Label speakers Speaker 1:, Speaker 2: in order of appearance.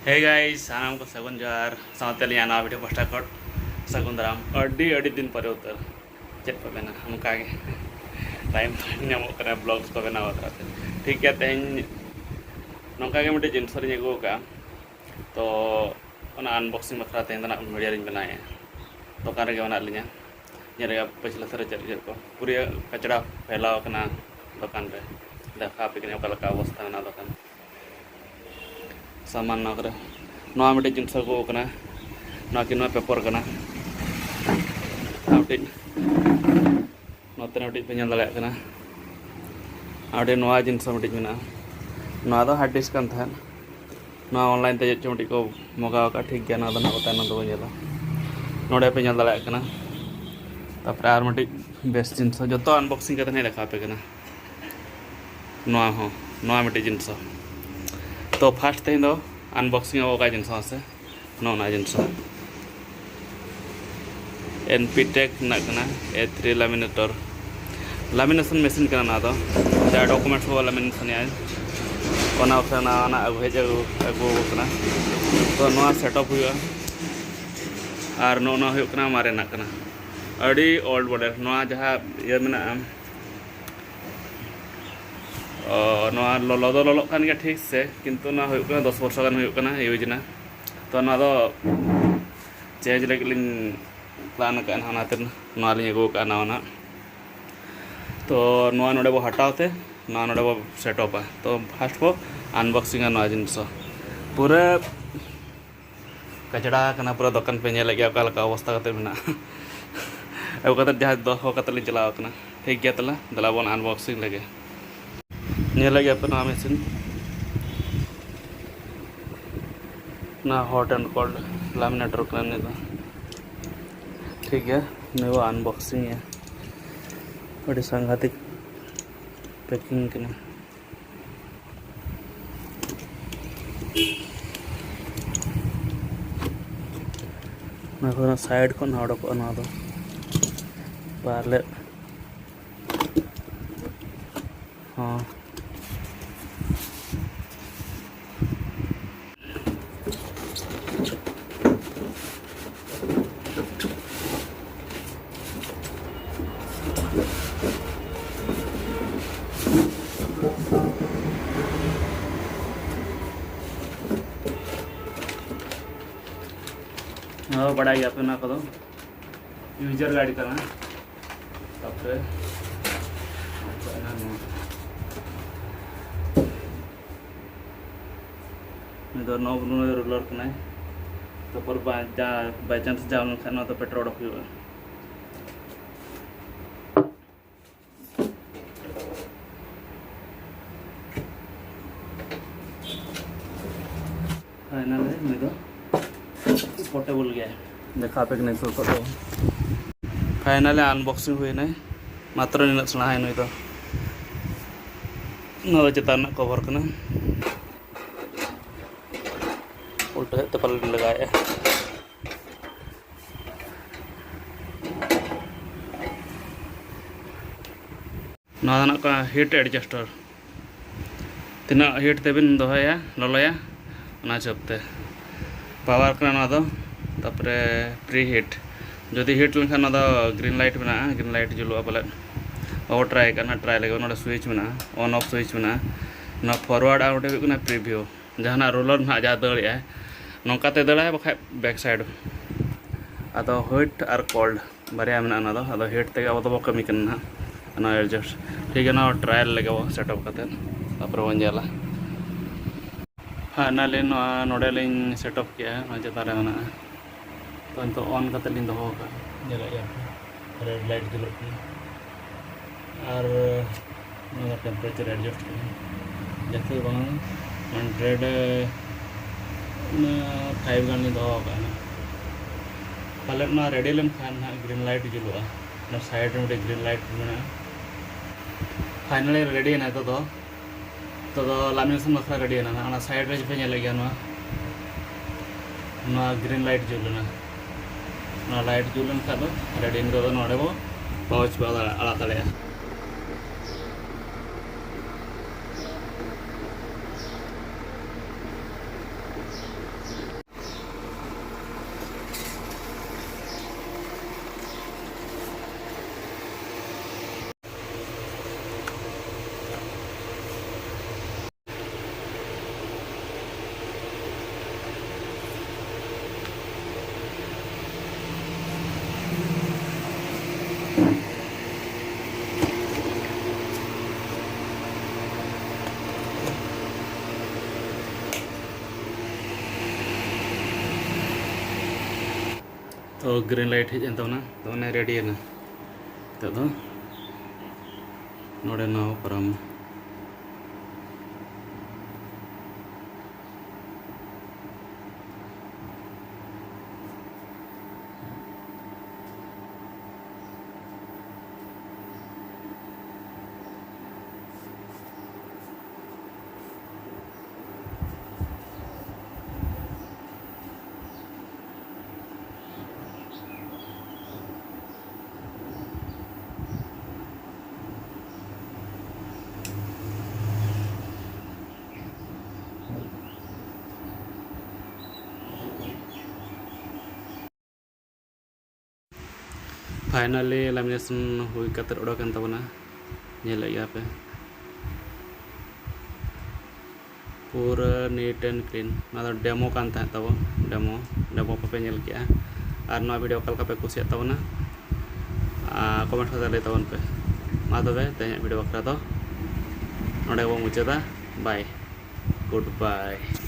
Speaker 1: Hey guys, sanam ko sagun jar सावते लिया ना video post कर sagun daram अड़ी दिन पर उतर चेक पे ना हम कागे टाइम ᱧᱟᱢᱚᱜ ᱠᱟᱱᱟ ब्लॉग्स को बनाव करते ठीक है तेन नौका के मिट्टी जिनस ᱨᱤᱧ ᱟᱹᱜᱩ ᱠᱟᱜᱼᱟ तोᱚᱱᱟ अनबॉक्सिंग बखरा तेन ᱫᱚ वीडियो ᱨᱤᱧ बनाए दुकान ᱨᱮᱜᱮ ᱢᱮᱱᱟᱜ ᱞᱤᱧᱟ ᱧᱮᱞ ᱨᱮᱭᱟᱜ पिछले सर चेक को पूरी कचरा फैलाव करना दुकान रे देखा पे ओका लका अवस्था ना दुकान सामान ना करे नवा मिट्टी जिनस को कना ना कि नवा पेपर कना मिट्टी नोते मिट्टी पे ñel दाले कना आडे नवा जिनस मिट्टी मेना नवा दो हार्ड डिस्क कान था नवा ऑनलाइन ते मिट्टी को मगाव का ठीक गया ना दो ना को ताना दो ñela नोडे पे ñel दाले कना तापर आर मिट्टी बेस्ट जिनस जतो अनबॉक्सिंग करते नहीं देखा पे कना नवा मिट्टी जिनस तो फास्ट तेन दो अनबॉक्सिंग होगा जिनस से नोना जिनस एनपीटेक ना A3 लामिनेशन मशीन करना ना दो जहाँ डॉक्यूमेंट्स को लामिनेशन है कोना उतना ना हेज अगू करना तो नवा सेटअप हुआ और नोना हुआ करना मारे ना करना अड़ी ओल्ड मॉडल नवा जहाँ ये मेना ललो दो ललो कान गया ठीक से किंतु ना हुआ करना 10 वर्ष गान हुआ करना यूज ना तो ना दो चेंज लगे लिंग प्लान का ना नाते ना लिंग अगू का ना तो नवा नोडे बो हटावते ना नोडे बो सेटअप तो फास्ट को अनबॉक्सिंग ना जिनस पूरा कचड़ा करना पूरा दुकान पे ñel लगे का अवस्था करते मेना अब कतर जहाँ दो कतर लिंग चलाव करना ठीक गया तला दला बोन अनबॉक्सिंग लगे ñel लगे अपन ना मशीन ना हॉट एंड कोल्ड लैमिनेटर करने तो ठीक है न्यू अनबॉक्सिंग है बड़ी सांघातिक पैकिंग के ना साइड को ना दो पार्ले हाँ बड़ा गया पे ना कदो यूजर गाड़ी करना तापर इधर नो रोलर करना तापर बाय चांस जाओ खाना तो पेट्रोल हुआ फाइनल है मैं तो पोर्टेबल गया देखा पे नहीं तो फाइनल अनबॉक्सिंग हुई ना मात्र नीना सेना है नुई तो नवा चेतान कवर करना उल्टा है तपल लगाया ना का हीट एडजस्टर तीना हीट तेबिन दोहया ललोया ना चपते पावर करना दो तापरे प्री हीट जदि हीट लेखा ना ग्रीन लाइट में ग्रीन लाइट जुलुआ बोले ओ ट्राई करना ट्राई लगे ना स्विच में ऑन ऑफ स्विच में ना फॉरवर्ड आ गोटे प्रीव्यू जहाँ रोलर ना जहाँ दड़ा नौकाते दड़ा बखा बैक साइड अदो हीट और कोल्ड बारे में अदो हीट ते अब तो कमी करना ना एडजस्ट ठीक है ना ट्रायल लगे वो सेटअप करते तापर बन जाला फाइनल नोडे सेटअप किया चेतान में तो तो ऑन करते दो रेड लाइट जुलूँ और टेम्परेचर एडजस्ट जैसे 105 गान दो पाले रेडी लेन खान ग्रीन लाइट जुलूँ साइड में ग्रीन लाइट में फाइनली रेडी है तो लामिनेशन बखरा रेडी है ना साइड रे पे ñel गया ग्रीन लाइट जुलना लाइट जुलन खा रेडी दो नोडे बो पाउच पे आड़ा दड़े Oh, green light hit entah na, tuh na ready na. Tuh, node na param. Finally lamination hui kater udah kan tahu na, nyala ya apa. Pura neat and clean. Nada demo kan tak tahu, demo apa nyel kia. Arno video kal kape kusiat tahu na. Comment kata le tahu pe. Mado be tanya video bakra to. Nada gua muncul ta. Bye. Goodbye.